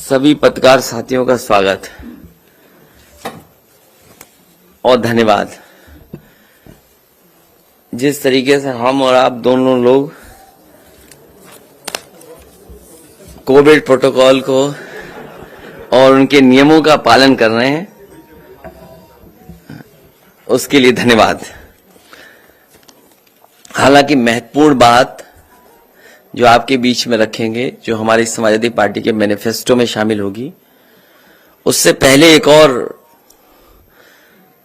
सभी पत्रकार साथियों का स्वागत और धन्यवाद। जिस तरीके से हम और आप दोनों लोग कोविड प्रोटोकॉल को और उनके नियमों का पालन कर रहे हैं, उसके लिए धन्यवाद। हालांकि महत्वपूर्ण बात जो आपके बीच में रखेंगे, जो हमारी समाजवादी पार्टी के मैनिफेस्टो में शामिल होगी, उससे पहले एक और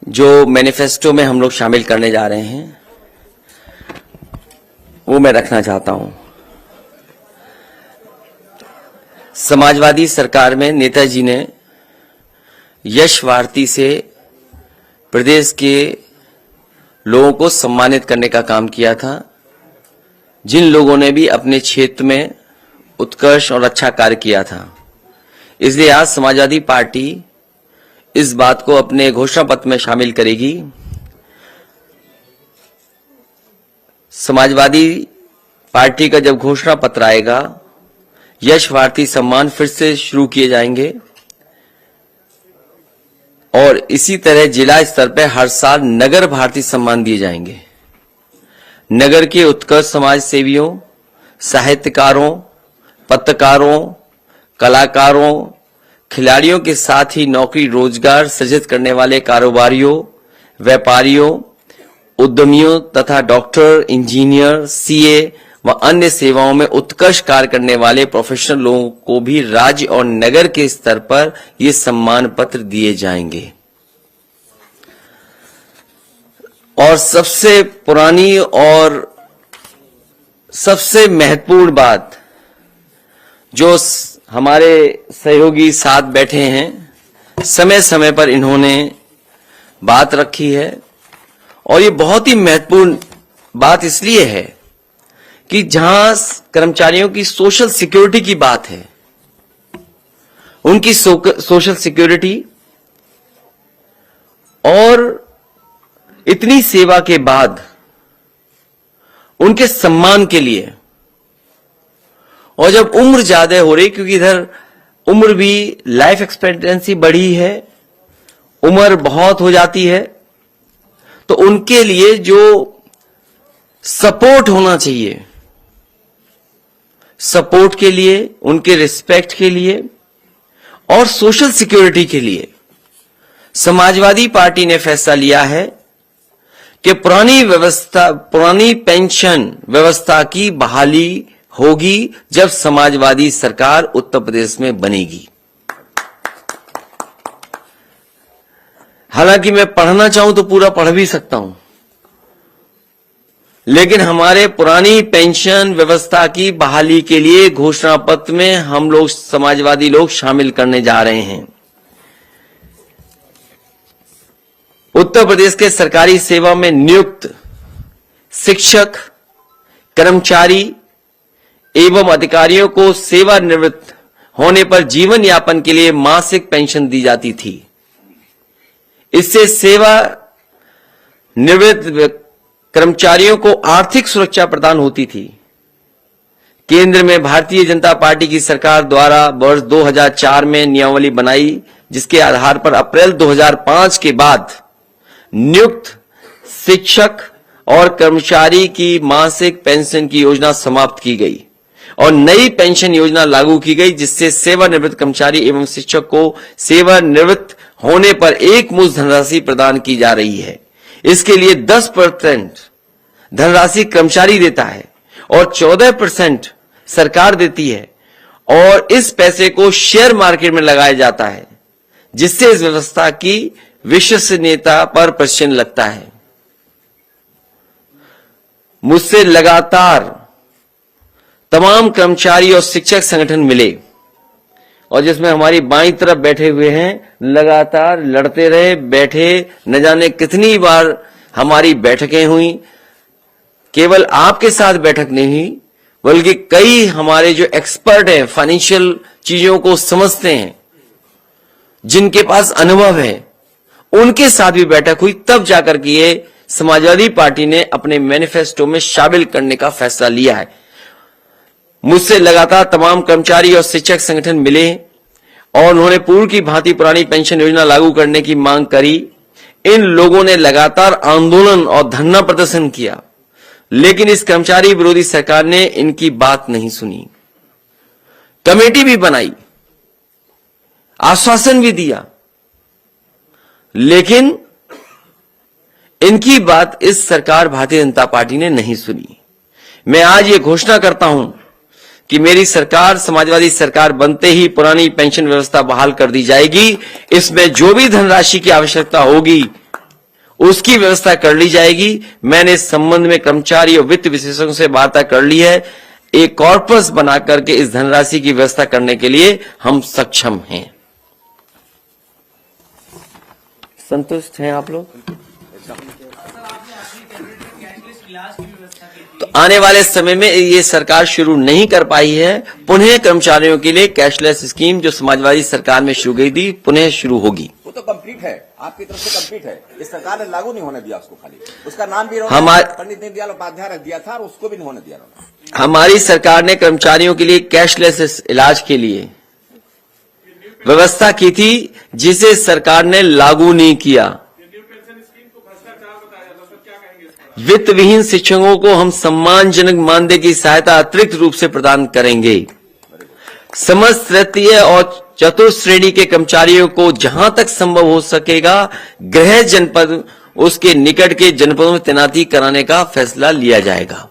जो मैनिफेस्टो में हम लोग शामिल करने जा रहे हैं वो मैं रखना चाहता हूं। समाजवादी सरकार में नेताजी ने यश भारती से प्रदेश के लोगों को सम्मानित करने का काम किया था, जिन लोगों ने भी अपने क्षेत्र में उत्कर्ष और अच्छा कार्य किया था। इसलिए आज समाजवादी पार्टी इस बात को अपने घोषणा पत्र में शामिल करेगी। समाजवादी पार्टी का जब घोषणा पत्र आएगा, यश भारती सम्मान फिर से शुरू किए जाएंगे और इसी तरह जिला स्तर पर हर साल नगर भारती सम्मान दिए जाएंगे। नगर के उत्कृष्ट समाज सेवियों, साहित्यकारों, पत्रकारों, कलाकारों, खिलाड़ियों के साथ ही नौकरी रोजगार सृजित करने वाले कारोबारियों, व्यापारियों, उद्यमियों तथा डॉक्टर, इंजीनियर, सीए व अन्य सेवाओं में उत्कृष्ट कार्य करने वाले प्रोफेशनल लोगों को भी राज्य और नगर के स्तर पर ये सम्मान पत्र दिए जाएंगे। और सबसे पुरानी और सबसे महत्वपूर्ण बात जो हमारे सहयोगी साथ बैठे हैं, समय समय पर इन्होंने बात रखी है और ये बहुत ही महत्वपूर्ण बात इसलिए है कि जहां कर्मचारियों की सोशल सिक्योरिटी की बात है, उनकी सोशल सिक्योरिटी और इतनी सेवा के बाद उनके सम्मान के लिए, और जब उम्र ज्यादा हो रही, क्योंकि इधर उम्र भी, लाइफ एक्सपेक्टेंसी बढ़ी है, उम्र बहुत हो जाती है, तो उनके लिए जो सपोर्ट होना चाहिए, सपोर्ट के लिए, उनके रिस्पेक्ट के लिए और सोशल सिक्योरिटी के लिए समाजवादी पार्टी ने फैसला लिया है कि पुरानी पेंशन व्यवस्था की बहाली होगी जब समाजवादी सरकार उत्तर प्रदेश में बनेगी। हालांकि मैं पढ़ना चाहूं तो पूरा पढ़ भी सकता हूं, लेकिन हमारे पुरानी पेंशन व्यवस्था की बहाली के लिए घोषणा पत्र में हम लोग समाजवादी लोग शामिल करने जा रहे हैं। उत्तर प्रदेश के सरकारी सेवा में नियुक्त शिक्षक, कर्मचारी एवं अधिकारियों को सेवानिवृत्त होने पर जीवन यापन के लिए मासिक पेंशन दी जाती थी। इससे सेवा निवृत्त कर्मचारियों को आर्थिक सुरक्षा प्रदान होती थी। केंद्र में भारतीय जनता पार्टी की सरकार द्वारा वर्ष 2004 में नियमावली बनाई, जिसके आधार पर अप्रैल 2005 के बाद नियुक्त शिक्षक और कर्मचारी की मासिक पेंशन की योजना समाप्त की गई और नई पेंशन योजना लागू की गई, जिससे सेवानिवृत्त कर्मचारी एवं शिक्षक को सेवानिवृत्त होने पर एक मुश्त धनराशि प्रदान की जा रही है। इसके लिए 10% धनराशि कर्मचारी देता है और 14% सरकार देती है और इस पैसे को शेयर मार्केट में लगाया जाता है, जिससे इस व्यवस्था की विश्वसनीयता पर प्रश्न लगता है। मुझसे लगातार तमाम कर्मचारी और शिक्षक संगठन मिले और जिसमें हमारी बाईं तरफ बैठे हुए हैं, लगातार लड़ते रहे, बैठे, न जाने कितनी बार हमारी बैठकें हुई। केवल आपके साथ बैठक नहीं हुई, बल्कि कई हमारे जो एक्सपर्ट हैं, फाइनेंशियल चीजों को समझते हैं, जिनके पास अनुभव है, उनके साथ भी बैठक हुई। तब जाकर के ये समाजवादी पार्टी ने अपने मैनिफेस्टो में शामिल करने का फैसला लिया है। मुझसे लगातार तमाम कर्मचारी और शिक्षक संगठन मिले और उन्होंने पूर्व की भांति पुरानी पेंशन योजना लागू करने की मांग करी। इन लोगों ने लगातार आंदोलन और धरना प्रदर्शन किया, लेकिन इस कर्मचारी विरोधी सरकार ने इनकी बात नहीं सुनी। कमेटी भी बनाई, आश्वासन भी दिया, लेकिन इनकी बात इस सरकार भारतीय जनता पार्टी ने नहीं सुनी। मैं आज ये घोषणा करता हूं कि मेरी सरकार, समाजवादी सरकार बनते ही पुरानी पेंशन व्यवस्था बहाल कर दी जाएगी। इसमें जो भी धनराशि की आवश्यकता होगी उसकी व्यवस्था कर ली जाएगी। मैंने इस संबंध में कर्मचारी और वित्त विशेषज्ञों से वार्ता कर ली है। एक कॉर्पस बना करके इस धनराशि की व्यवस्था करने के लिए हम सक्षम हैं। संतुष्ट हैं आप लोग? तो आने वाले समय में ये सरकार शुरू नहीं कर पाई है। पुनः कर्मचारियों के लिए कैशलेस स्कीम जो समाजवादी सरकार में शुरू गई थी, पुनः शुरू होगी। वो तो कंप्लीट है, आपकी तरफ से कंप्लीट है। इस सरकार ने लागू नहीं होने दिया उसको, खाली उसका नाम भी पंडित दीनदयाल उपाध्याय रख दिया था और उसको भी नहीं होने दिया। हमारी सरकार ने कर्मचारियों के लिए कैशलेस इलाज के लिए व्यवस्था की थी, जिसे सरकार ने लागू नहीं किया। वित्त विहीन शिक्षकों को हम सम्मानजनक मानदेय की सहायता अतिरिक्त रूप से प्रदान करेंगे। समस्त तृतीय और चतुर्थ श्रेणी के कर्मचारियों को जहां तक संभव हो सकेगा गृह जनपद, उसके निकट के जनपदों में तैनाती कराने का फैसला लिया जाएगा।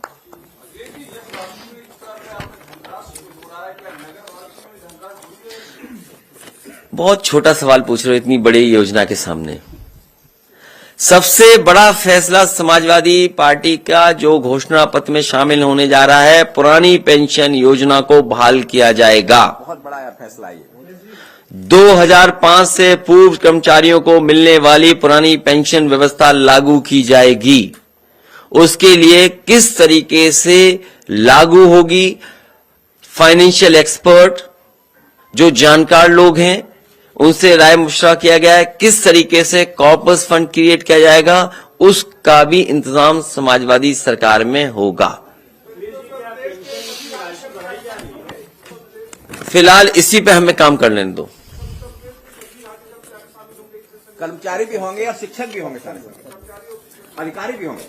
बहुत छोटा सवाल पूछ रहे हो इतनी बड़ी योजना के सामने। सबसे बड़ा फैसला समाजवादी पार्टी का जो घोषणा पत्र में शामिल होने जा रहा है, पुरानी पेंशन योजना को बहाल किया जाएगा। बहुत बड़ा फैसला है। 2005 से पूर्व कर्मचारियों को मिलने वाली पुरानी पेंशन व्यवस्था लागू की जाएगी। उसके लिए किस तरीके से लागू होगी, फाइनेंशियल एक्सपर्ट जो जानकार लोग हैं उनसे राय मशवरा किया गया है। किस तरीके से कॉर्पस फंड क्रिएट किया जाएगा, उसका भी इंतजाम समाजवादी सरकार में होगा। फिलहाल इसी पे हमें काम कर लेने दो। कर्मचारी भी होंगे और शिक्षक भी होंगे, सारे अधिकारी भी होंगे,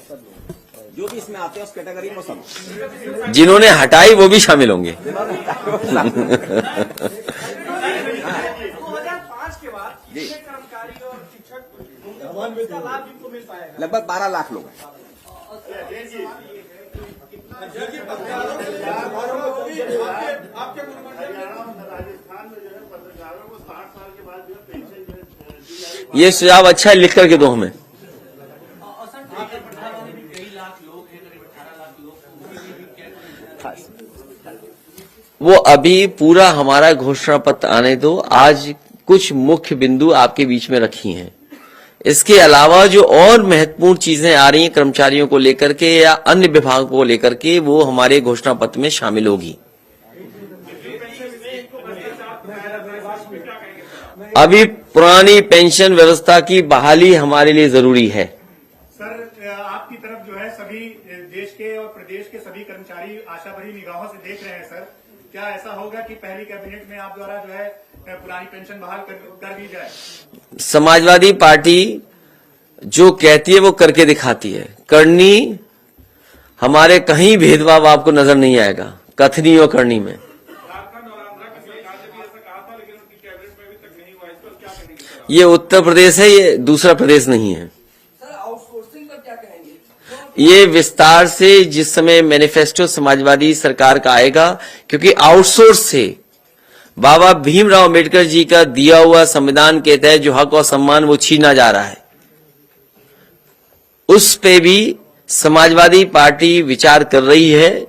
जो भी इसमें आते हैं उस कैटेगरी में सब। जिन्होंने हटाई वो भी शामिल होंगे। लगभग 12 लाख लोग हैं। ये सुझाव अच्छा है, लिख करके दो हमें। वो अभी पूरा हमारा घोषणा पत्र आने दो। आज कुछ मुख्य बिंदु आपके बीच में रखी हैं। इसके अलावा जो और महत्वपूर्ण चीजें आ रही हैं कर्मचारियों को लेकर के या अन्य विभागों को लेकर के, वो हमारे घोषणा पत्र में शामिल होगी। अभी पुरानी पेंशन व्यवस्था की बहाली हमारे लिए जरूरी है। सर, आपकी तरफ जो है सभी देश के और प्रदेश के सभी कर्मचारी आशा भरी निगाहों से देख रहे हैं। सर, क्या ऐसा होगा कि पहली कैबिनेट में आप द्वारा जो है पुरानी पेंशन बहाल कर दी जाए? समाजवादी पार्टी जो कहती है वो करके दिखाती है। करनी हमारे कहीं भेदभाव आपको नजर नहीं आएगा, कथनी और करनी में। ये उत्तर प्रदेश है, ये दूसरा प्रदेश नहीं है। सर, आउटसोर्सिंग का क्या कहेंगे? ये विस्तार से जिस समय मैनिफेस्टो समाजवादी सरकार का आएगा, क्योंकि आउटसोर्स से बाबा भीमराव अम्बेडकर जी का दिया हुआ संविधान के तहत जो हक और सम्मान वो छीना जा रहा है, उस पे भी समाजवादी पार्टी विचार कर रही है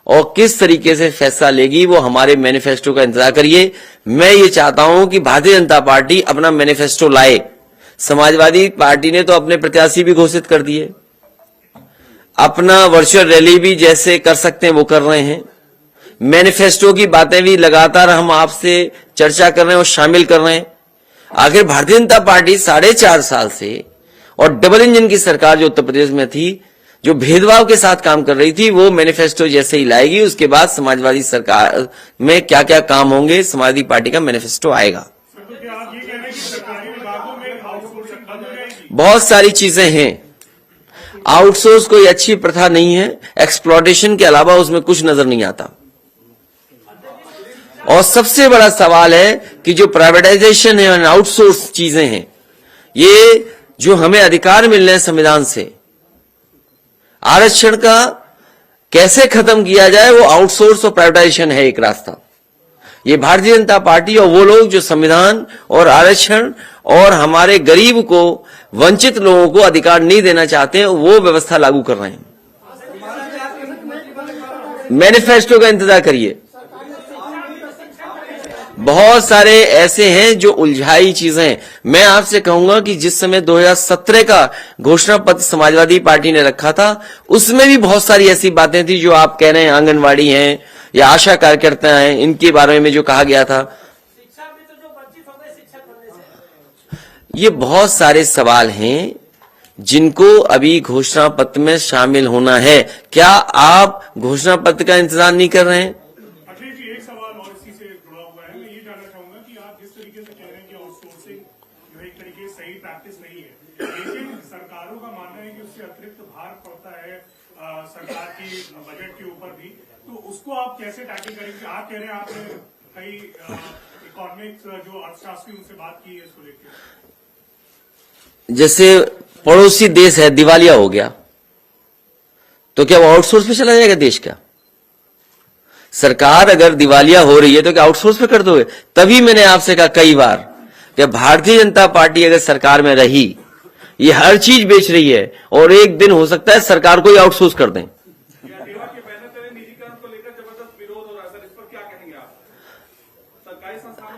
और किस तरीके से फैसला लेगी वो हमारे मैनिफेस्टो का इंतजार करिए। मैं ये चाहता हूं कि भारतीय जनता पार्टी अपना मैनिफेस्टो लाए। समाजवादी पार्टी ने तो अपने प्रत्याशी भी घोषित कर दिए, अपना वर्चुअल रैली भी जैसे कर सकते हैं वो कर रहे हैं, मैनिफेस्टो की बातें भी लगातार हम आपसे चर्चा कर रहे हैं और शामिल कर रहे हैं। आखिर भारतीय जनता पार्टी 4.5 साल से और डबल इंजन की सरकार जो उत्तर प्रदेश में थी, जो भेदभाव के साथ काम कर रही थी, वो मैनिफेस्टो जैसे ही लाएगी, उसके बाद समाजवादी सरकार में क्या क्या काम होंगे, समाजवादी पार्टी का मैनिफेस्टो आएगा। तो क्या आप ये कह रहे हैं कि सरकारी विभागों में आउटसोर्सिंग बंद हो जाएगी? बहुत सारी चीजें हैं। आउटसोर्स कोई अच्छी प्रथा नहीं है, एक्सप्लॉयटेशन के अलावा उसमें कुछ नजर नहीं आता। और सबसे बड़ा सवाल है कि जो प्राइवेटाइजेशन है और आउटसोर्स चीजें हैं, ये जो हमें अधिकार मिल रहे हैं संविधान से, आरक्षण का कैसे खत्म किया जाए, वो आउटसोर्स और प्राइवेटाइजेशन है एक रास्ता। ये भारतीय जनता पार्टी और वो लोग जो संविधान और आरक्षण और हमारे गरीब को, वंचित लोगों को अधिकार नहीं देना चाहते हैं, वो व्यवस्था लागू कर रहे हैं। मैनिफेस्टो का इंतजार करिए। बहुत सारे ऐसे हैं जो उलझाई चीजें हैं। मैं आपसे कहूंगा कि जिस समय 2017 का घोषणा पत्र समाजवादी पार्टी ने रखा था, उसमें भी बहुत सारी ऐसी बातें थी जो आप कह रहे हैं, आंगनवाड़ी हैं या आशा कार्यकर्ता हैं, इनके बारे में जो कहा गया था। शिक्षा में तो जो वंचित हो गए शिक्षक बनने से, ये बहुत सारे सवाल हैं जिनको अभी घोषणा पत्र में शामिल होना है। क्या आप घोषणा पत्र का इंतजार नहीं कर रहे हैं? अखिलेश जी, एक सवाल और इसी से जुड़ा हुआ है। मैं ये जानना चाहूंगा कि आप जिस तरीके से कह रहे हैं कि आउटसोर्सिंग जो है एक तरीके से सही प्रैक्टिस नहीं है, लेकिन सरकारों का मानना है कि उससे अतिरिक्त भार पड़ता है सरकार की बजट के ऊपर भी, तो उसको आप कैसे टैकल करेंगे? आप कह रहे हैं आपने कई इकोनॉमिक्स जो अर्थशास्त्री उनसे बात की है इसको लेकर। जैसे पड़ोसी देश है, दिवालिया हो गया, तो क्या वो आउटसोर्स पे चला जाएगा देश का? सरकार अगर दिवालिया हो रही है तो क्या आउटसोर्स पे कर दोगे? तभी मैंने आपसे कहा कई बार कि भारतीय जनता पार्टी अगर सरकार में रही, ये हर चीज बेच रही है और एक दिन हो सकता है सरकार को ही आउटसोर्स कर दें।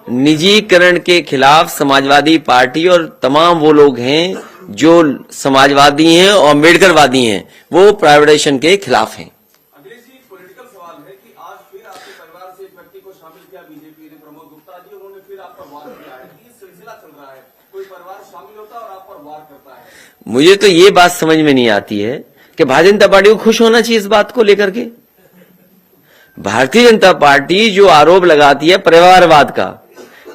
निजीकरण के खिलाफ समाजवादी पार्टी और तमाम वो लोग हैं जो समाजवादी हैं और अम्बेडकरवादी हैं, वो प्राइवेटाइजेशन के खिलाफ हैं। अखिलेश जी, पॉलिटिकल सवाल है कि आज फिर आपके परिवार से एक व्यक्ति को शामिल किया बीजेपी ने, प्रमोद गुप्ता जी, उन्होंने फिर आप पर वार किया है। ये सिलसिला चल रहा है, कोई परिवार शामिल होता है और आप पर वार करता है। मुझे तो ये बात समझ में नहीं आती है कि भारतीय जनता पार्टी को खुश होना चाहिए इस बात को लेकर के। भारतीय जनता पार्टी जो आरोप लगाती है परिवारवाद का,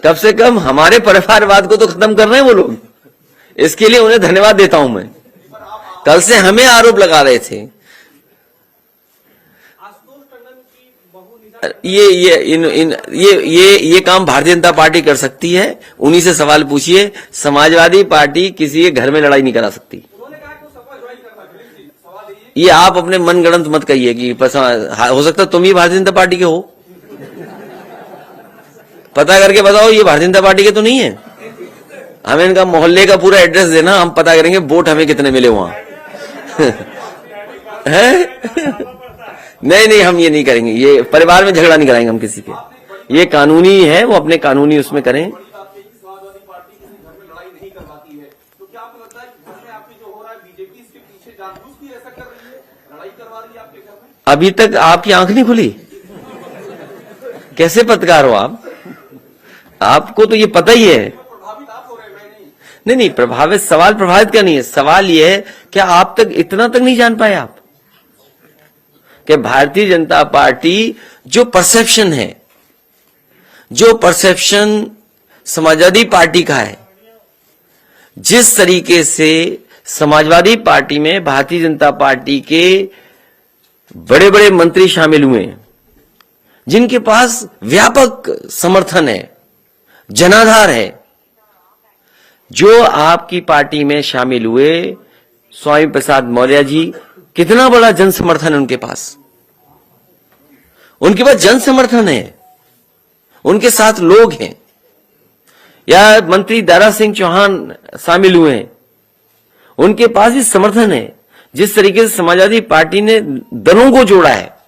कम से कम हमारे परिवारवाद को तो खत्म कर रहे हैं वो लोग। इसके लिए उन्हें धन्यवाद देता हूं मैं। कल से हमें आरोप लगा रहे थे। ये काम भारतीय जनता पार्टी कर सकती है, उन्हीं से सवाल पूछिए। समाजवादी पार्टी किसी के घर में लड़ाई नहीं करा सकती। ये आप अपने मनगढ़ंत मत कहिए कि हो सकता तुम ही भारतीय जनता पार्टी के हो। पता करके बताओ ये भारतीय जनता पार्टी के तो नहीं है। हमें इनका मोहल्ले का पूरा एड्रेस देना, हम पता करेंगे वोट हमें कितने मिले वहां। है? नहीं, हम ये नहीं करेंगे। ये परिवार में झगड़ा नहीं कराएंगे हम किसी के। ये कानूनी है, वो अपने कानूनी उसमें करें। समाजवादी पार्टी किसी घर में लड़ाई नहीं करवाती है, तो क्या आपको लगता है कि घर में आपके जो हो रहा है, बीजेपी इसके पीछे जानबूझ के ऐसा कर रही है, लड़ाई करवा रही है आपके घर में? अभी तक आपकी आंख नहीं खुली? कैसे पत्रकार हो आप? आपको तो ये पता ही है। प्रभावित आप हो रहे हैं, मैं नहीं, नहीं। प्रभावित, सवाल प्रभावित का नहीं है। सवाल ये है क्या आप तक इतना तक नहीं जान पाए आप कि भारतीय जनता पार्टी जो परसेप्शन है, जो परसेप्शन समाजवादी पार्टी का है, जिस तरीके से समाजवादी पार्टी में भारतीय जनता पार्टी के बड़े बड़े मंत्री शामिल हुए हैं, जिनके पास व्यापक समर्थन है, जनाधार है, जो आपकी पार्टी में शामिल हुए स्वामी प्रसाद मौर्य जी, कितना बड़ा जन समर्थन है उनके पास। उनके पास जन समर्थन है, उनके साथ लोग हैं। या मंत्री दारा सिंह चौहान शामिल हुए हैं, उनके पास भी समर्थन है। जिस तरीके से समाजवादी पार्टी ने दलों को जोड़ा है,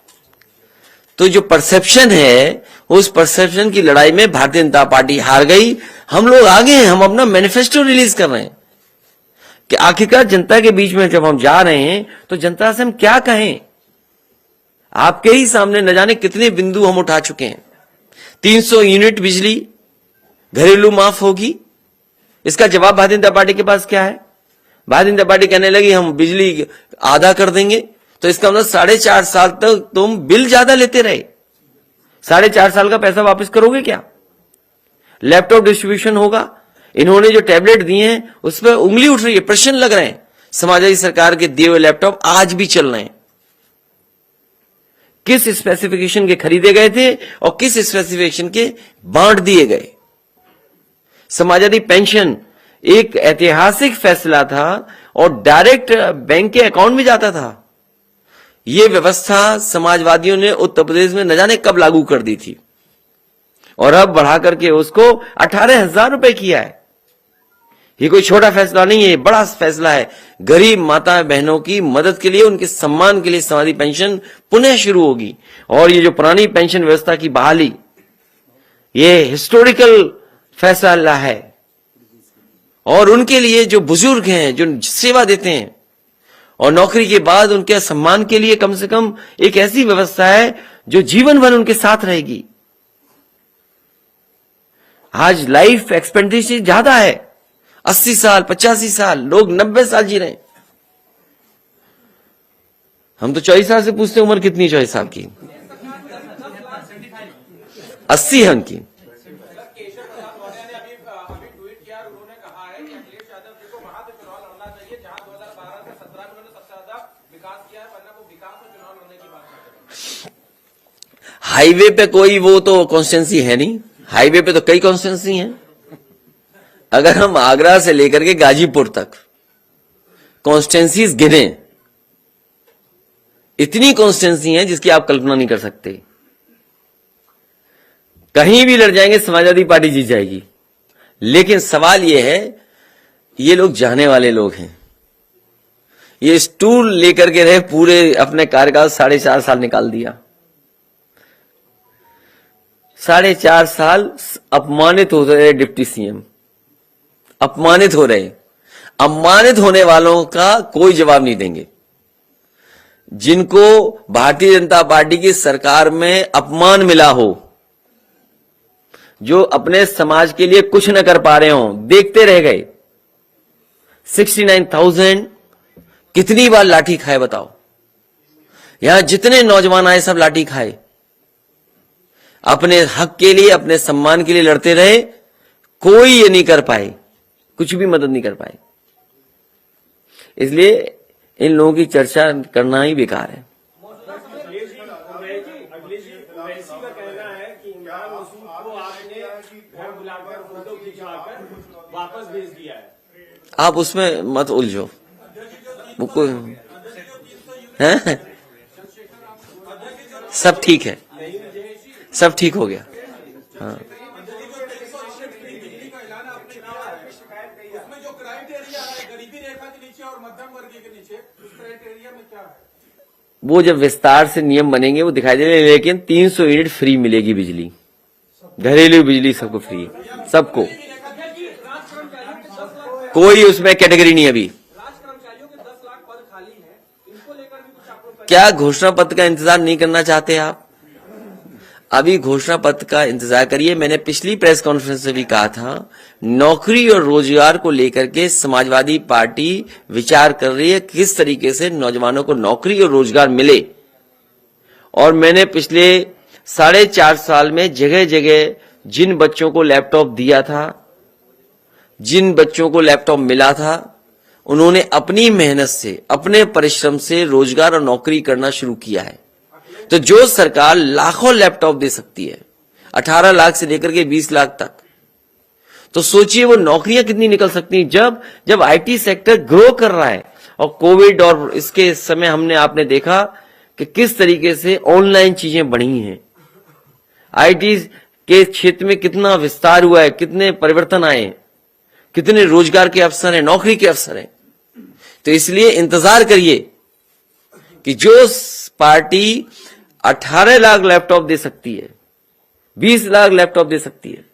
तो जो परसेप्शन है, उस परसेप्शन की लड़ाई में भारतीय जनता पार्टी हार गई। हम लोग आगे हैं, हम अपना मैनिफेस्टो रिलीज कर रहे हैं कि आखिरकार जनता के बीच में जब हम जा रहे हैं तो जनता से हम क्या कहें। आपके ही सामने न जाने कितने बिंदु हम उठा चुके हैं। 300 यूनिट बिजली घरेलू माफ होगी, इसका जवाब भारतीय जनता पार्टी के पास क्या है? भारतीय जनता पार्टी कहने लगी हम बिजली आधा कर देंगे, तो इसका मतलब 4.5 साल तक तुम बिल ज्यादा लेते रहे। 4.5 साल का पैसा वापस करोगे क्या? लैपटॉप डिस्ट्रीब्यूशन होगा। इन्होंने जो टैबलेट दिए हैं उस पर उंगली उठ रही है, प्रश्न लग रहे हैं। समाजवादी सरकार के दिए हुए लैपटॉप आज भी चल रहे हैं। किस स्पेसिफिकेशन के खरीदे गए थे और किस स्पेसिफिकेशन के बांट दिए गए? समाजवादी पेंशन एक ऐतिहासिक फैसला था और डायरेक्ट बैंक के अकाउंट में जाता था। यह व्यवस्था समाजवादियों ने उत्तर प्रदेश में न जाने कब लागू कर दी थी और अब बढ़ा करके उसको 18,000 रुपए किया है। ये कोई छोटा फैसला नहीं है, बड़ा फैसला है। गरीब माता बहनों की मदद के लिए, उनके सम्मान के लिए समाजवादी पेंशन पुनः शुरू होगी। और ये जो पुरानी पेंशन व्यवस्था की बहाली, ये हिस्टोरिकल फैसला है। और उनके लिए जो बुजुर्ग हैं, जो सेवा देते हैं और नौकरी के बाद उनके सम्मान के लिए कम से कम एक ऐसी व्यवस्था है जो जीवन भर उनके साथ रहेगी। आज लाइफ एक्सपेक्टेंसी ज्यादा है, 80 साल 85 साल, लोग 90 साल जी रहे हैं। हम तो 24 साल से पूछते हैं उम्र कितनी, 24 साल की 80 है उनकी। हाईवे पे कोई वो तो कॉन्स्टिट्यूंसी है नहीं, हाईवे पे तो कई कॉन्स्टिट्यूंसी हैं। अगर हम आगरा से लेकर के गाजीपुर तक कॉन्स्टिट्यूंसीज गिने, इतनी कॉन्स्टिट्यूंसी हैं जिसकी आप कल्पना नहीं कर सकते। कहीं भी लड़ जाएंगे समाजवादी पार्टी जीत जाएगी। लेकिन सवाल यह है, ये लोग जाने वाले लोग हैं। ये स्टूल लेकर के रहे, पूरे अपने कार्यकाल 4.5 साल निकाल दिया। 4.5 साल अपमानित हो रहे डिप्टी सीएम, अपमानित हो रहे। अपमानित होने वालों का कोई जवाब नहीं देंगे। जिनको भारतीय जनता पार्टी की सरकार में अपमान मिला हो, जो अपने समाज के लिए कुछ न कर पा रहे हो, देखते रह गए। 69,000 कितनी बार लाठी खाए बताओ? यहां जितने नौजवान आए सब लाठी खाए, अपने हक के लिए, अपने सम्मान के लिए लड़ते रहे। कोई ये नहीं कर पाए, कुछ भी मदद नहीं कर पाए। इसलिए इन लोगों की चर्चा करना ही बेकार है। वापस भेज दिया है। आप उसमें मत उलझो, वो हैं? सब ठीक है, सब ठीक हो गया। हाँ, उसमें जो क्राइटेरिया है गरीबी रेखा के नीचे और मध्यम वर्गीय के नीचे, उस क्राइटेरिया में क्या है? वो जब विस्तार से नियम बनेंगे वो दिखाई देंगे। लेकिन 300 यूनिट फ्री मिलेगी बिजली, घरेलू बिजली सबको फ्री, सबको। कोई उसमें कैटेगरी नहीं। अभी कर्मचारियों के 10 लाख पद खाली हैं, इनको लेकर भी कुछ आप लोग क्या घोषणा पत्र का इंतजार नहीं करना चाहते आप? अभी घोषणा पत्र का इंतजार करिए। मैंने पिछली प्रेस कॉन्फ्रेंस में भी कहा था, नौकरी और रोजगार को लेकर के समाजवादी पार्टी विचार कर रही है किस तरीके से नौजवानों को नौकरी और रोजगार मिले। और मैंने पिछले 4.5 साल में जगह जगह जिन बच्चों को लैपटॉप दिया था, जिन बच्चों को लैपटॉप मिला था, उन्होंने अपनी मेहनत से, अपने परिश्रम से रोजगार और नौकरी करना शुरू किया है। तो जो सरकार लाखों लैपटॉप दे सकती है, 18 लाख से लेकर के 20 लाख तक, तो सोचिए वो नौकरियां कितनी निकल सकती हैं। जब आईटी सेक्टर ग्रो कर रहा है। और कोविड और इसके समय हमने आपने देखा कि किस तरीके से ऑनलाइन चीजें बढ़ी हैं, आईटी के क्षेत्र में कितना विस्तार हुआ है, कितने परिवर्तन आए हैं, कितने रोजगार के अवसर हैं, नौकरी के अवसर हैं। तो इसलिए इंतजार करिए कि जो पार्टी 18 लाख लैपटॉप दे सकती है, 20 लाख लैपटॉप दे सकती है,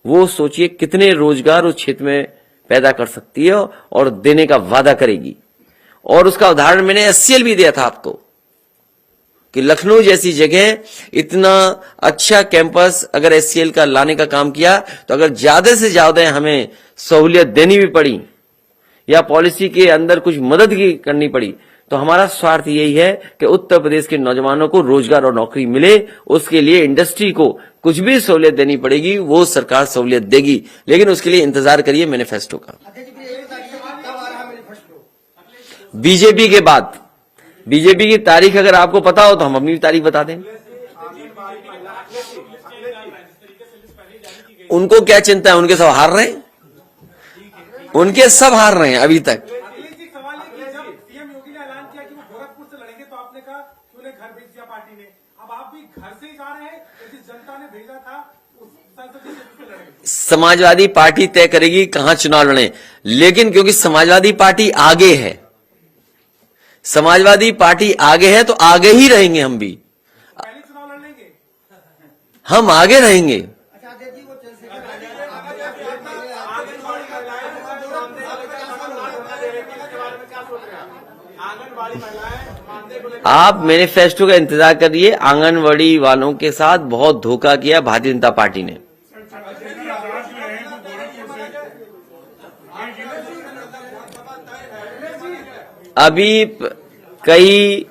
वो सोचिए कितने रोजगार उस क्षेत्र में पैदा कर सकती है और देने का वादा करेगी। और उसका उदाहरण मैंने एचसीएल भी दिया था आपको कि लखनऊ जैसी जगह इतना अच्छा कैंपस अगर एचसीएल का लाने का काम किया, तो अगर ज्यादा से ज्यादा हमें सहूलियत देनी भी पड़ी, या पॉलिसी के अंदर कुछ मदद की करनी पड़ी, तो हमारा स्वार्थ यही है कि उत्तर प्रदेश के नौजवानों को रोजगार और नौकरी मिले। उसके लिए इंडस्ट्री को कुछ भी सहूलियत देनी पड़ेगी, वो सरकार सहूलियत देगी, लेकिन उसके लिए इंतजार करिए मैनिफेस्टो का। बीजेपी के बाद, बीजेपी की तारीख अगर आपको पता हो तो हम अपनी तारीख बता दें। उनको क्या चिंता है, उनके सब हार रहे हैं, उनके सब हार रहे हैं अभी तक। अखिलेश जी, सवाल है कि जब सीएम योगी ने ऐलान किया कि वो गोरखपुर से लड़ेंगे तो आपने कहा कि उन्हें घर भेज दिया पार्टी ने। अब आप भी घर से ही जा रहे हैं, जिस जनता ने भेजा था उस संसदीय क्षेत्र से लड़ेंगे। समाजवादी पार्टी तय करेगी कहां चुनाव लड़े, लेकिन क्योंकि समाजवादी पार्टी आगे है, समाजवादी पार्टी आगे है तो आगे ही रहेंगे हम भी, पहले चुनाव लड़ लेंगे। हम आगे रहेंगे। आप मैनिफेस्टो का इंतजार करिए। आंगनवाड़ी वालों के साथ बहुत धोखा किया भारतीय जनता पार्टी ने। अभी कई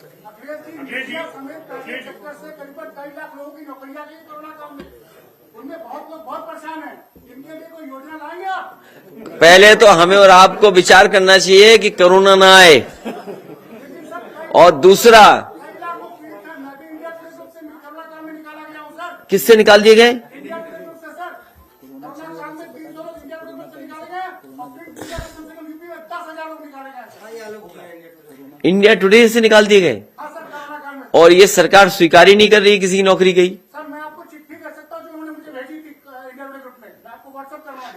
पहले तो हमें और आपको विचार करना चाहिए कि कोरोना ना आए, और दूसरा किससे निकाल दिए गए? इंडिया टुडे से निकाल दिए गए, और ये सरकार स्वीकार ही नहीं कर रही किसी की नौकरी गई।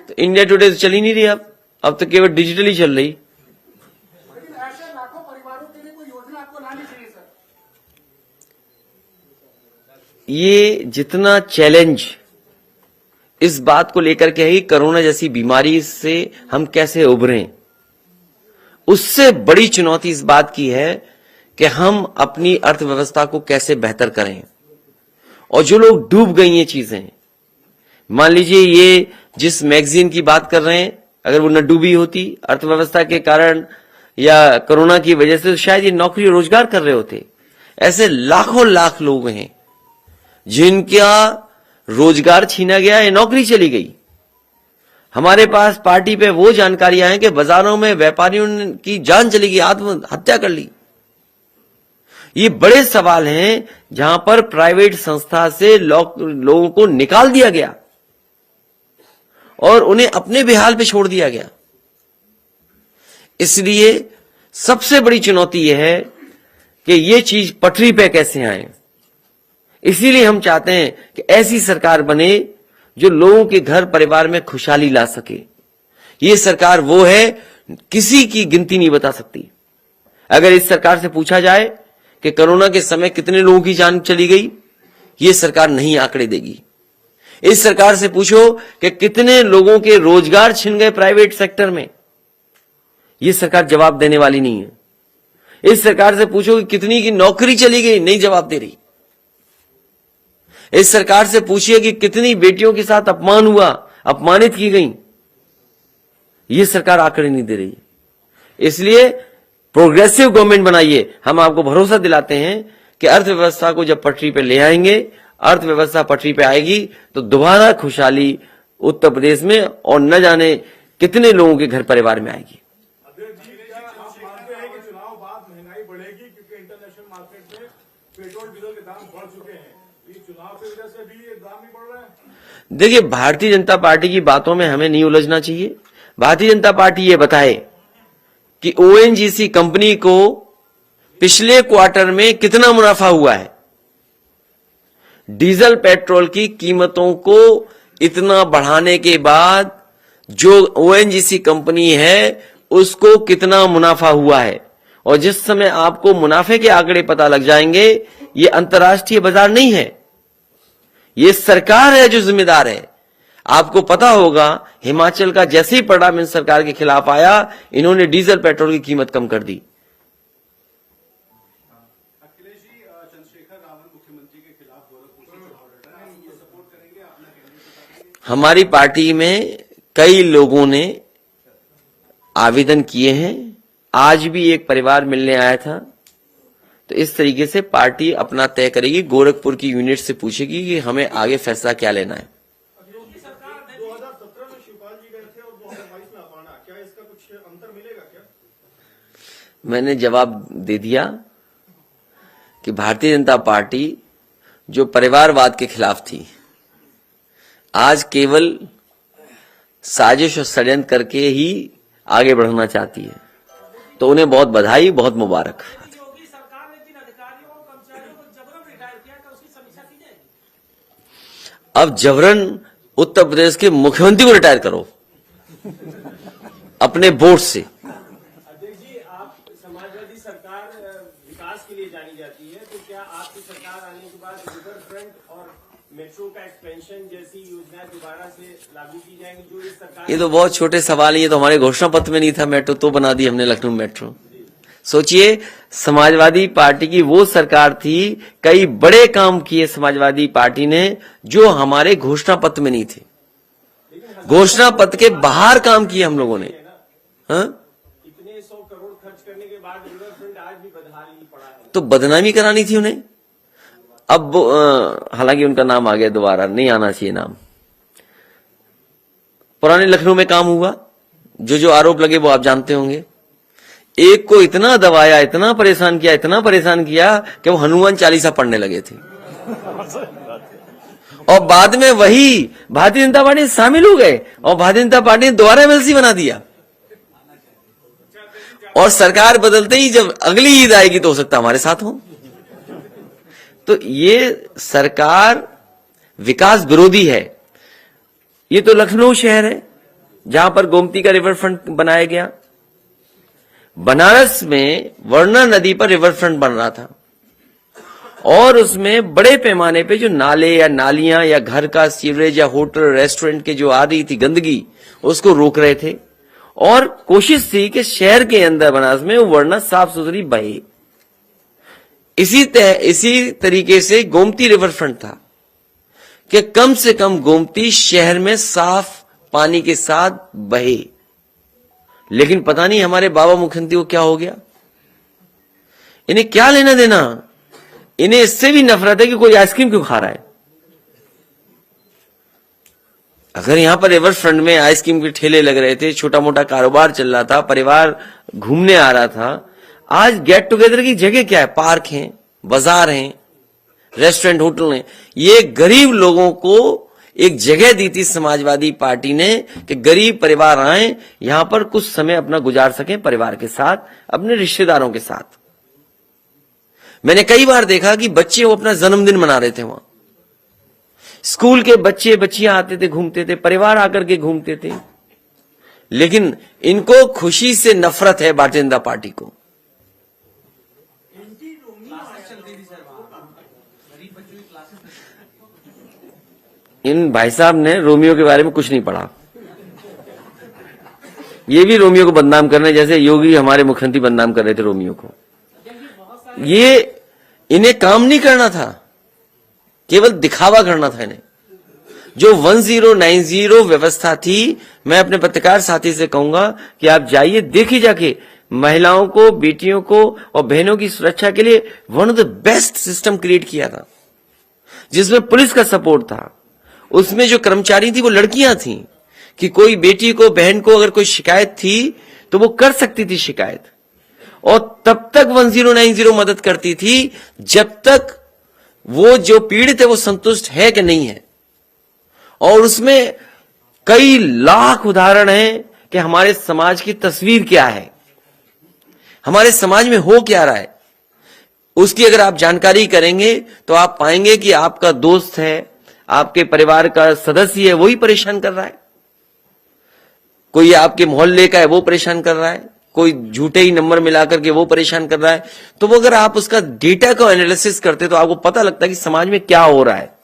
तो इंडिया टुडे तो चल ही नहीं रही, अब तो केवल डिजिटली चल रही। ये जितना चैलेंज इस बात को लेकर के है कि कोरोना जैसी बीमारी से हम कैसे उभरें, उससे बड़ी चुनौती इस बात की है कि हम अपनी अर्थव्यवस्था को कैसे बेहतर करें। और जो लोग डूब गई ये चीजें, मान लीजिए ये जिस मैगजीन की बात कर रहे हैं, अगर वो न डूबी होती अर्थव्यवस्था के कारण या कोरोना की वजह से, तो शायद ये नौकरी और रोजगार कर रहे होते। ऐसे लाखों लाख लोग हैं जिनका रोजगार छीना गया या नौकरी चली गई। हमारे पास पार्टी पे वो जानकारियां हैं कि बाजारों में व्यापारियों की जान चली गई, आत्महत्या कर ली। ये बड़े सवाल हैं जहां पर प्राइवेट संस्था से लोगों को निकाल दिया गया और उन्हें अपने बेहाल पे छोड़ दिया गया। इसलिए सबसे बड़ी चुनौती यह है कि ये चीज पटरी पे कैसे आए। इसीलिए हम चाहते हैं कि ऐसी सरकार बने जो लोगों के घर परिवार में खुशहाली ला सके। ये सरकार वो है, किसी की गिनती नहीं बता सकती। अगर इस सरकार से पूछा जाए कि कोरोना के समय कितने लोगों की जान चली गई, ये सरकार नहीं आंकड़े देगी। इस सरकार से पूछो कि कितने लोगों के रोजगार छिन गए प्राइवेट सेक्टर में, ये सरकार जवाब देने वाली नहीं है। इस सरकार से पूछो कि कितनी की नौकरी चली गई, नहीं जवाब दे रही। इस सरकार से पूछिए कि कितनी बेटियों के साथ अपमान हुआ, अपमानित की गई, ये सरकार आंकड़े नहीं दे रही। इसलिए प्रोग्रेसिव गवर्नमेंट बनाइए। हम आपको भरोसा दिलाते हैं कि अर्थव्यवस्था को जब पटरी पे ले आएंगे, अर्थव्यवस्था पटरी पे आएगी तो दोबारा खुशहाली उत्तर प्रदेश में और न जाने कितने लोगों के घर परिवार में आएगी। चुनाव बाद महंगाई बढ़ेगी क्योंकि इंटरनेशनल मार्केट में पेट्रोल डीजल के दाम बढ़ चुके हैं। इस चुनाव की वजह से भी ये दाम नहीं बढ़ रहा है। देखिए, भारतीय जनता पार्टी की बातों में हमें नहीं उलझना चाहिए। भारतीय जनता पार्टी ये बताए कि ओएनजीसी कंपनी को पिछले क्वार्टर में कितना मुनाफा हुआ है। डीजल पेट्रोल की कीमतों को इतना बढ़ाने के बाद जो ओएनजीसी कंपनी है उसको कितना मुनाफा हुआ है। और जिस समय आपको मुनाफे के आंकड़े पता लग जाएंगे, ये अंतर्राष्ट्रीय बाजार नहीं है, ये सरकार है जो जिम्मेदार है। आपको पता होगा हिमाचल का जैसे ही परिणाम इन सरकार के खिलाफ आया, इन्होंने डीजल पेट्रोल की कीमत कम कर दी। अखिलेश जी, चंद्रशेखर रावत मुख्यमंत्री के खिलाफ गोरखपुर से चुनाव लड़ रहे हैं, ये सपोर्ट करेंगे अपना कैंडिडेट? हमारी पार्टी में कई लोगों ने आवेदन किए हैं। आज भी एक परिवार मिलने आया था। तो इस तरीके से पार्टी अपना तय करेगी, गोरखपुर की यूनिट से पूछेगी कि हमें आगे फैसला क्या लेना है। 2017 में शिवपाल जी गए थे और 2022 में अपाना, क्या इसका कुछ अंतर मिलेगा क्या? मैंने जवाब दे दिया कि भारतीय जनता पार्टी जो परिवारवाद के खिलाफ थी, आज केवल साजिश और षड्यंत्र करके ही आगे बढ़ना चाहती है। तो उन्हें बहुत बधाई, बहुत मुबारक। योगी सरकार ने जिन अधिकारियों और कर्मचारियों को जबरन रिटायर किया था, उसकी समीक्षा की जाएगी। अब जबरन उत्तर प्रदेश के मुख्यमंत्री को रिटायर करो अपने बोर्ड से। अध्यक्ष जी, आप समाजवादी सरकार विकास के लिए जानी जाती है, तो क्या आपकी सरकार आने के बाद रिवर फ्रंट और मेट्रो का एक्सपेंशन जैसी योजनाएं दोबारा से लागू की जाएंगी जो इस सरकार? ये तो बहुत छोटे सवाल है। ये तो हमारे घोषणा पत्र में नहीं था मेट्रो, तो बना दी हमने लखनऊ मेट्रो। सोचिए, समाजवादी पार्टी की वो सरकार थी, कई बड़े काम किए समाजवादी पार्टी ने जो हमारे घोषणा पत्र में नहीं थे। घोषणा पत्र के बाहर काम किए हम लोगों ने। हाँ, इतने 100 करोड़ खर्च करने के बाद रिवर फ्रंट आज भी बदहाली पड़ा है। तो बदनामी करानी थी उन्हें। अब हालांकि उनका नाम आ गया, दोबारा नहीं आना चाहिए नाम। पुराने लखनऊ में काम हुआ, जो आरोप लगे वो आप जानते होंगे। एक को इतना दबाया, इतना परेशान किया, इतना परेशान किया कि वो हनुमान चालीसा पढ़ने लगे थे। और बाद में वही भारतीय जनता पार्टी में शामिल हो गए और भारतीय जनता पार्टी ने दोबारा एमएलसी बना दिया। और सरकार बदलते ही जब अगली ईद आएगी तो हो सकता हमारे साथ हो। तो ये सरकार विकास विरोधी है। ये तो लखनऊ शहर है जहां पर गोमती का रिवर फ्रंट बनाया गया। बनारस में वर्णा नदी पर रिवर फ्रंट बन रहा था और उसमें बड़े पैमाने पे जो नाले या नालियां या घर का सीवरेज या होटल रेस्टोरेंट के जो आ रही थी गंदगी, उसको रोक रहे थे और कोशिश थी कि शहर के अंदर बनारस में वो वर्णा साफ सुथरी बहे। इसी तरीके से गोमती रिवर फ्रंट था कि कम से कम गोमती शहर में साफ पानी के साथ बहे। लेकिन पता नहीं हमारे बाबा मुख्यमंत्री को क्या हो गया। इन्हें क्या लेना देना, इन्हें इससे भी नफरत है कि कोई आइसक्रीम क्यों खा रहा है। अगर यहां पर रिवर फ्रंट में आइसक्रीम के ठेले लग रहे थे, छोटा मोटा कारोबार चल रहा था, परिवार घूमने आ रहा था, आज गेट टुगेदर की जगह क्या है? पार्क हैं, बाजार हैं, रेस्टोरेंट, होटल हैं। ये गरीब लोगों को एक जगह दी थी समाजवादी पार्टी ने कि गरीब परिवार आए, यहां पर कुछ समय अपना गुजार सकें परिवार के साथ, अपने रिश्तेदारों के साथ। मैंने कई बार देखा कि बच्चे वो अपना जन्मदिन मना रहे थे वहां। स्कूल के बच्चे बच्चियां आते थे, घूमते थे, परिवार आकर के घूमते थे। लेकिन इनको खुशी से नफरत है भारतीय जनता पार्टी को। इन भाई साहब ने रोमियो के बारे में कुछ नहीं पढ़ा। ये भी रोमियो को बदनाम कर रहे हैं, जैसे योगी हमारे मुख्यमंत्री बदनाम कर रहे थे रोमियो को। ये इन्हें काम नहीं करना था, केवल दिखावा करना था इन्हें। जो 1090 व्यवस्था थी, मैं अपने पत्रकार साथी से कहूंगा कि आप जाइए, देखिए जाके महिलाओं को, बेटियों को और बहनों की सुरक्षा के लिए one of the best system create किया था, जिसमें पुलिस का सपोर्ट था। उसमें जो कर्मचारी थी वो लड़कियां थी कि कोई बेटी को, बहन को अगर कोई शिकायत थी तो वो कर सकती थी शिकायत, और तब तक 1090 मदद करती थी जब तक वो जो पीड़ित है वो संतुष्ट है कि नहीं है। और उसमें कई लाख उदाहरण हैं कि हमारे समाज की तस्वीर क्या है, हमारे समाज में हो क्या रहा है। उसकी अगर आप जानकारी करेंगे तो आप पाएंगे कि आपका दोस्त है, आपके परिवार का सदस्य है, वही परेशान कर रहा है। कोई आपके मोहल्ले का है, वो परेशान कर रहा है। कोई झूठे ही नंबर मिलाकर के वो परेशान कर रहा है। तो वो अगर आप उसका डेटा को एनालिसिस करते तो आपको पता लगता है कि समाज में क्या हो रहा है।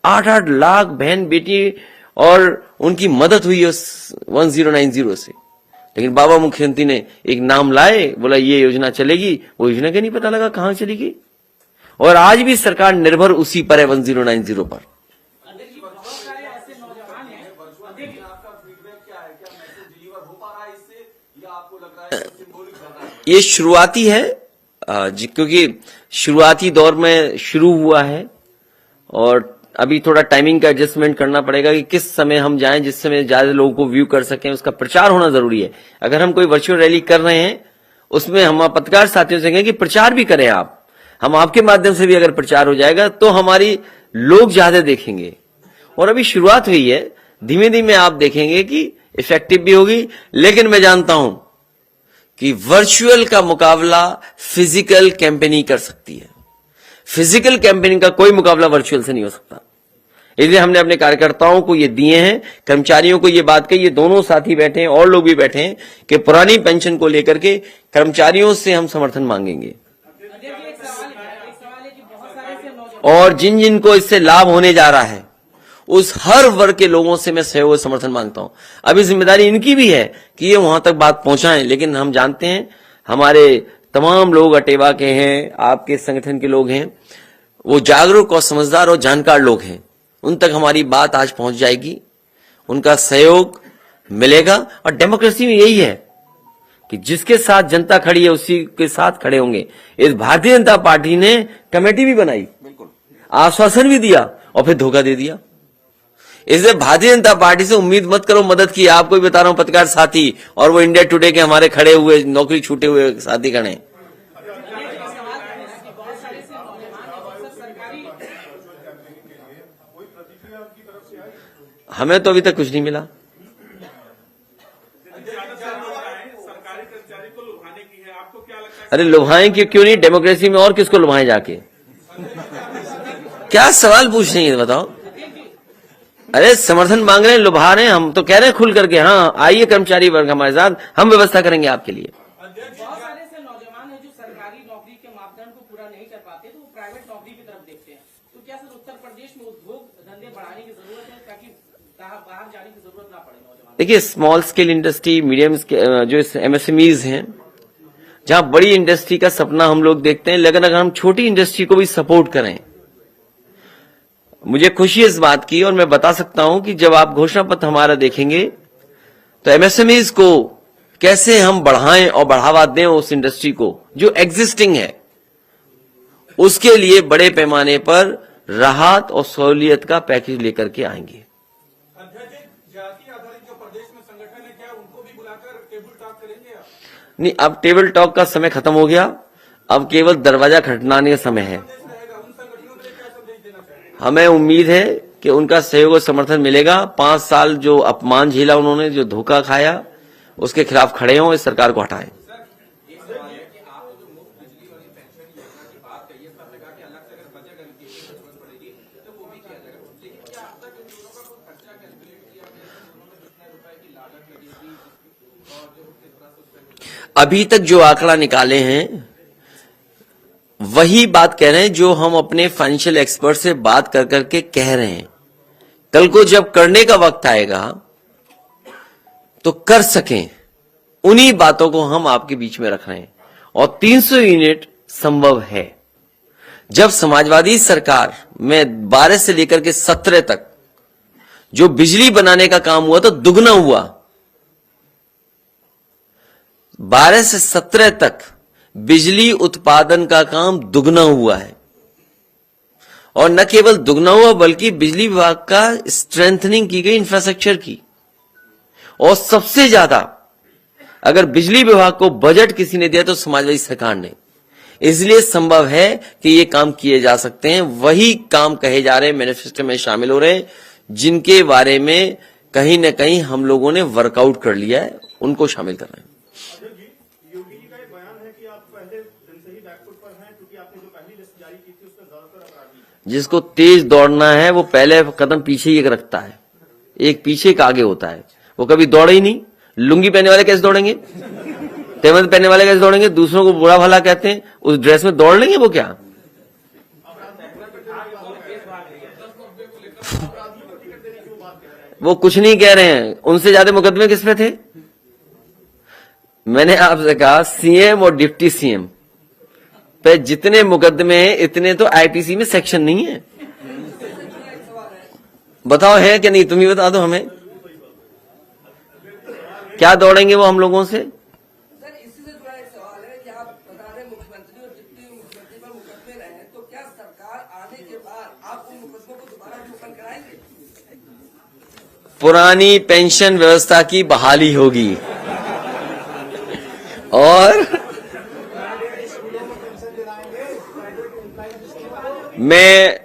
8-8 लाख बहन बेटी और उनकी मदद हुई है 1090 से। लेकिन बाबा मुख्यमंत्री ने एक नाम लाए, बोला ये योजना चलेगी, वो योजना का नहीं पता लगा कहां चलेगी। और आज भी सरकार निर्भर उसी पर है, 1090 पर। आपका फीडबैक क्या है? क्या मैसेज डिलीवर हो पा रहा है इससे, या आपको लग रहा है कि सिंबॉलिक ज्यादा है? ये शुरुआती है क्योंकि शुरुआती दौर में शुरू हुआ है और अभी थोड़ा टाइमिंग का एडजस्टमेंट करना पड़ेगा कि किस समय हम जाएं जिस समय ज्यादा लोगों को व्यू कर सकें। उसका प्रचार होना जरूरी है। अगर हम कोई वर्चुअल रैली कर रहे हैं उसमें हम पत्रकार साथियों से कहें कि प्रचार भी करें आप, हम आपके माध्यम से भी अगर प्रचार हो जाएगा तो हमारी लोग ज्यादा देखेंगे। और अभी शुरुआत हुई है, धीमे धीमे आप देखेंगे कि इफेक्टिव भी होगी। लेकिन मैं जानता हूं कि वर्चुअल का मुकाबला फिजिकल कैंपेनिंग कर सकती है। फिजिकल कैंपेनिंग का कोई मुकाबला वर्चुअल से नहीं हो सकता। इसलिए हमने अपने कार्यकर्ताओं को ये दिए हैं, कर्मचारियों को ये बात कही, ये दोनों साथी बैठे हैं और लोग भी बैठे हैं कि पुरानी पेंशन को लेकर के कर्मचारियों से हम समर्थन मांगेंगे। एक सवाल है कि बहुत सारे ऐसे नौजवान और जिन जिन को इससे लाभ होने जा रहा है उस हर वर्ग के लोगों से मैं सहयोग और समर्थन मांगता हूं। अभी जिम्मेदारी इनकी भी है कि ये वहां तक बात पहुंचाएं, लेकिन हम जानते हैं हमारे तमाम लोग अटेवा के हैं, आपके संगठन के लोग हैं, वो जागरूक और समझदार और जानकार लोग हैं। उन तक हमारी बात आज पहुंच जाएगी, उनका सहयोग मिलेगा। और डेमोक्रेसी में यही है कि जिसके साथ जनता खड़ी है उसी के साथ खड़े होंगे। इस भारतीय जनता पार्टी ने कमेटी भी बनाई, बिल्कुल आश्वासन भी दिया और फिर धोखा दे दिया। इसलिए भारतीय जनता पार्टी से उम्मीद मत करो मदद की। आपको भी बता रहा हूं पत्रकार साथी और वो इंडिया टुडे के हमारे खड़े हुए नौकरी छूटे हुए साथी खड़े हैं। हमें तो अभी तक कुछ नहीं मिला। सरकारी कर्मचारी को लुभाने की है, आपको क्या लगता है? अरे लुभाएं क्यों नहीं, डेमोक्रेसी में और किसको लुभाएं जाके? क्या सवाल पूछ रही है बताओ? अरे समर्थन मांग रहे हैं, लुभा रहे हैं, हम तो कह रहे हैं खुल करके हाँ आइए कर्मचारी वर्ग हमारे साथ, हम व्यवस्था करेंगे आपके लिए। बहुत सारे ऐसे नौजवान हैं जो सरकारी नौकरी के मापदंड को पूरा नहीं कर पाते तो वो प्राइवेट नौकरी की तरफ देखते हैं। तो क्या सर उत्तर प्रदेश में उद्योग धंधे बढ़ाने की जरूरत है ताकि बाहर जाने की जरूरत ना पड़े नौजवान? देखिए स्मॉल स्केल इंडस्ट्री, मीडियम जो MSMEs हैं, जहां बड़ी इंडस्ट्री का सपना हम लोग देखते हैं, लेकिन अगर हम छोटी इंडस्ट्री को भी सपोर्ट करें, मुझे खुशी है इस बात की। और मैं बता सकता हूं कि जब आप घोषणा पत्र हमारा देखेंगे तो MSMEs को कैसे हम बढ़ाएं और बढ़ावा दें उस इंडस्ट्री को जो एग्जिस्टिंग है, उसके लिए बड़े पैमाने पर राहत और सहूलियत का पैकेज लेकर के आएंगे। जाति आधारित जो प्रदेश में संगठन है, क्या उनको भी बुलाकर टेबल टॉक करेंगे आप? नहीं, अब टेबल टॉक का समय खत्म हो गया, अब केवल दरवाजा खटखटाने का समय है। हमें उम्मीद है कि उनका सहयोग और समर्थन मिलेगा। 5 साल जो अपमान झेला उन्होंने, जो धोखा खाया, उसके खिलाफ खड़े हों, इस सरकार को हटाएं। अभी तक जो आंकड़ा निकाले हैं वही बात कह रहे हैं जो हम अपने फाइनेंशियल एक्सपर्ट से बात कर करके कह रहे हैं। कल को जब करने का वक्त आएगा तो कर सकें, उन्हीं बातों को हम आपके बीच में रख रहे हैं। और 300 यूनिट संभव है। जब समाजवादी सरकार में 12 से लेकर के 17 तक जो बिजली बनाने का काम हुआ तो दुगना हुआ। 12 से 17 तक बिजली उत्पादन का काम दुगना हुआ है। और न केवल दुगना हुआ बल्कि बिजली विभाग का स्ट्रेंथनिंग की गई इंफ्रास्ट्रक्चर की। और सबसे ज्यादा अगर बिजली विभाग को बजट किसी ने दिया तो समाजवादी सरकार ने। इसलिए संभव है कि ये काम किए जा सकते हैं। वही काम कहे जा रहे हैं, मैनिफेस्टो में शामिल हो रहे हैं, जिनके बारे में कहीं न कहीं हम लोगों ने वर्कआउट कर लिया है, उनको शामिल कर रहे हैं। योगी जी का एक बयान है कि आप पहले दिन से ही बैकफुट पर हैं क्योंकि आपने जो पहली लिस्ट जारी की थी उसमें ज्यादातर अपराधी हैं। जिसको तेज दौड़ना है वो पहले कदम पीछे ही एक रखता है, एक पीछे एक आगे होता है। वो कभी दौड़े ही नहीं। लुंगी पहनने वाले कैसे दौड़ेंगे? तेमद पहनने वाले कैसे दौड़ेंगे? दूसरों को बुरा भला कहते हैं, उस ड्रेस में दौड़ लेंगे वो क्या? वो कुछ नहीं कह रहे हैं। उनसे ज्यादा मुकदमे किस पे थे? मैंने आपसे कहा सीएम और डिप्टी सीएम पे जितने मुकदमे हैं इतने तो आईपीसी में सेक्शन नहीं है। बताओ है कि नहीं? तुम ही बता दो हमें। क्या दौड़ेंगे वो हम लोगों से? पुरानी पेंशन व्यवस्था की बहाली होगी और मैं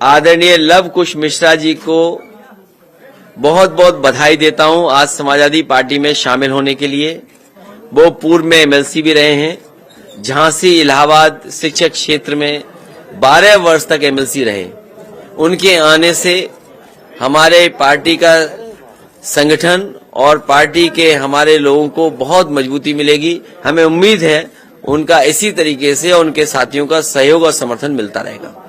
आदरणीय लव कुश मिश्रा जी को बहुत बहुत बधाई देता हूं आज समाजवादी पार्टी में शामिल होने के लिए। वो पूर्व में एमएलसी भी रहे हैं, झांसी इलाहाबाद शिक्षक क्षेत्र में 12 वर्ष तक एमएलसी रहे। उनके आने से हमारे पार्टी का संगठन और पार्टी के हमारे लोगों को बहुत मजबूती मिलेगी। हमें उम्मीद है उनका इसी तरीके से और उनके साथियों का सहयोग और समर्थन मिलता रहेगा।